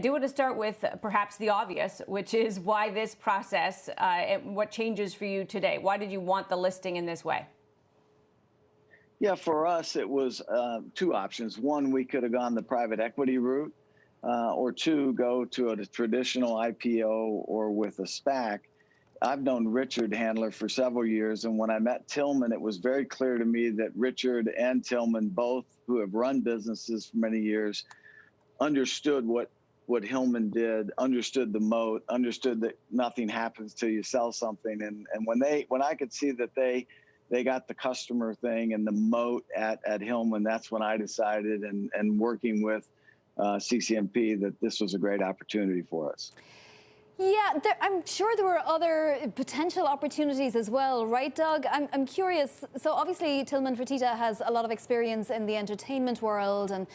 I do want to start with perhaps the obvious, which is why this process, and what changes for you today? Why did you want the listing in this way? Yeah, for us, it was two options. One, we could have gone the private equity route, or two, go to a traditional IPO or with a SPAC. I've known Richard Handler for several years, and when I met Tilman, it was very clear to me that Richard and Tilman, both who have run businesses for many years, understood what Hillman did, understood the moat, understood that nothing happens till you sell something. And when I could see that they got the customer thing and the moat at Hillman, that's when I decided, and working with CCMP, that this was a great opportunity for us. Yeah, I'm sure there were other potential opportunities as well, right, Doug? I'm curious. So obviously, Tilman Fertitta has a lot of experience in the entertainment world, and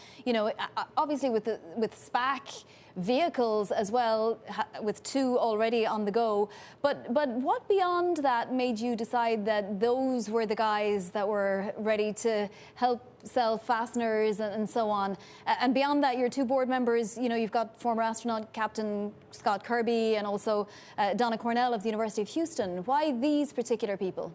obviously with SPAC vehicles as well, with two already on the go. But what beyond that made you decide that those were the guys that were ready to help sell fasteners and so on? And beyond that, your two board members, you've got former astronaut Captain Scott Kirby and also Donna Cornell of the University of Houston. Why these particular people?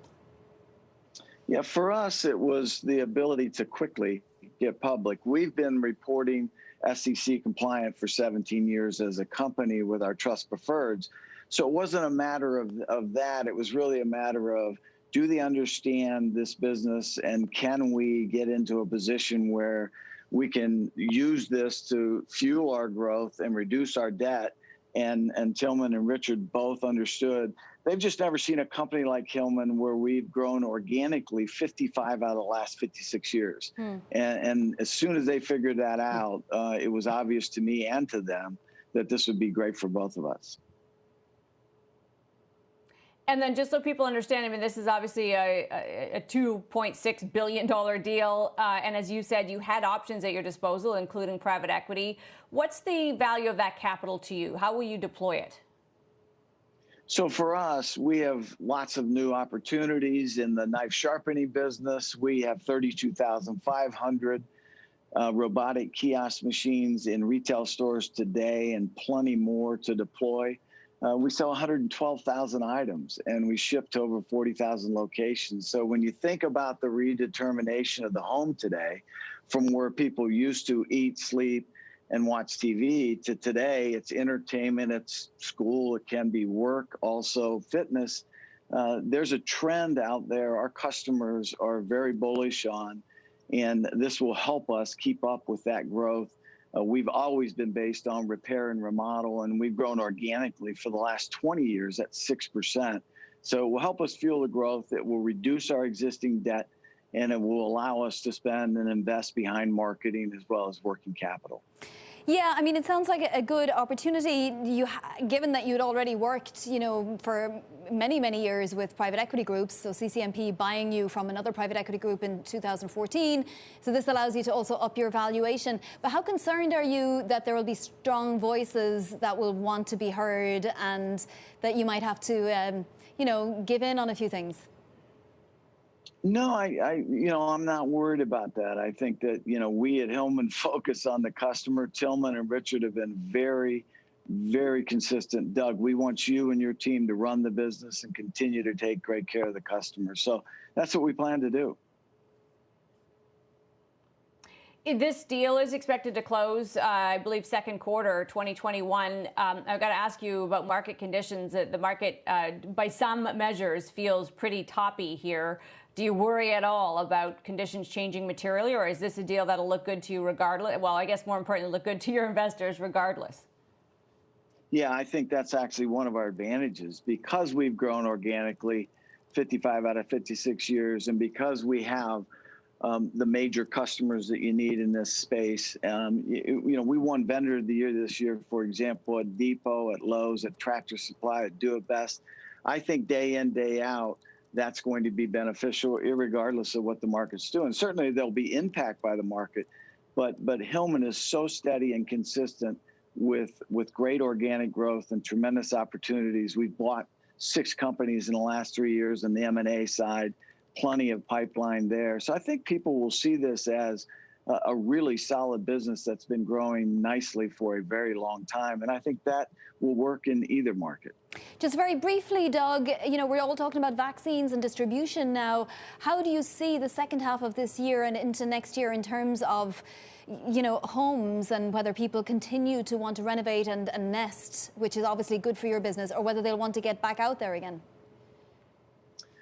Yeah, for us, it was the ability to quickly get public. We've been reporting SEC compliant for 17 years as a company with our trust preferreds. So it wasn't a matter of that. It was really a matter of, do they understand this business, and can we get into a position where we can use this to fuel our growth and reduce our debt? And Tilman and Richard both understood. They've just never seen a company like Hillman where we've grown organically 55 out of the last 56 years. And as soon as they figured that out, it was obvious to me and to them that this would be great for both of us. And then just so people understand, I mean, this is obviously a $2.6 billion deal. And as you said, you had options at your disposal, including private equity. What's the value of that capital to you? How will you deploy it? So for us, we have lots of new opportunities in the knife sharpening business. We have 32,500 robotic kiosk machines in retail stores today, and plenty more to deploy. We sell 112,000 items, and we ship to over 40,000 locations. So when you think about the redetermination of the home today, from where people used to eat, sleep, and watch TV, to today, it's entertainment, it's school, it can be work, also fitness. There's a trend out there our customers are very bullish on, and this will help us keep up with that growth. We've always been based on repair and remodel, and we've grown organically for the last 20 years at 6%. So it will help us fuel the growth. It will reduce our existing debt, and it will allow us to spend and invest behind marketing as well as working capital. Yeah, I mean, it sounds like a good opportunity. Given that you'd already worked, for many, many years with private equity groups, so CCMP buying you from another private equity group in 2014. So this allows you to also up your valuation. But how concerned are you that there will be strong voices that will want to be heard, and that you might have to, give in on a few things? No, I'm not worried about that. I think that, we at Hillman focus on the customer. Tilman and Richard have been very, very consistent. Doug, we want you and your team to run the business and continue to take great care of the customer. So that's what we plan to do. This deal is expected to close, I believe, second quarter 2021. I've got to ask you about market conditions. The market, by some measures, feels pretty toppy here. Do you worry at all about conditions changing materially, or is this a deal that'll look good to you regardless? Well, I guess more importantly, look good to your investors regardless. Yeah, I think that's actually one of our advantages, because we've grown organically 55 out of 56 years, and because we have the major customers that you need in this space. We won Vendor of the Year this year, for example, at Depot, at Lowe's, at Tractor Supply, at Do It Best. I think day in, day out, that's going to be beneficial, irregardless of what the market's doing. Certainly, there'll be impact by the market, but Hillman is so steady and consistent with great organic growth and tremendous opportunities. We've bought 6 companies in the last 3 years on the M&A side, plenty of pipeline there. So I think people will see this as a really solid business that's been growing nicely for a very long time. And I think that will work in either market. Just very briefly, Doug, we're all talking about vaccines and distribution now. How do you see the second half of this year and into next year in terms of, homes and whether people continue to want to renovate and nest, which is obviously good for your business, or whether they'll want to get back out there again?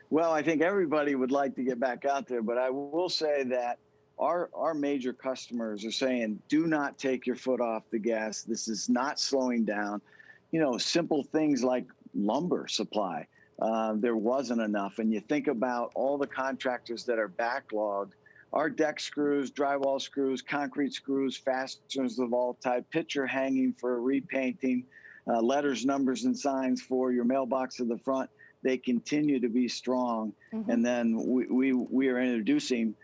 Well, I think everybody would like to get back out there, but I will say that our major customers are saying, do not take your foot off the gas. This is not slowing down. Simple things like lumber supply. There wasn't enough. And you think about all the contractors that are backlogged. Our deck screws, drywall screws, concrete screws, fasteners of all type, picture hanging for repainting, letters, numbers, and signs for your mailbox at the front. They continue to be strong. Mm-hmm. And then we are introducing,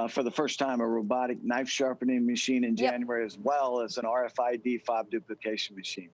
for the first time, a robotic knife sharpening machine in January, as well as an RFID fob duplication machine.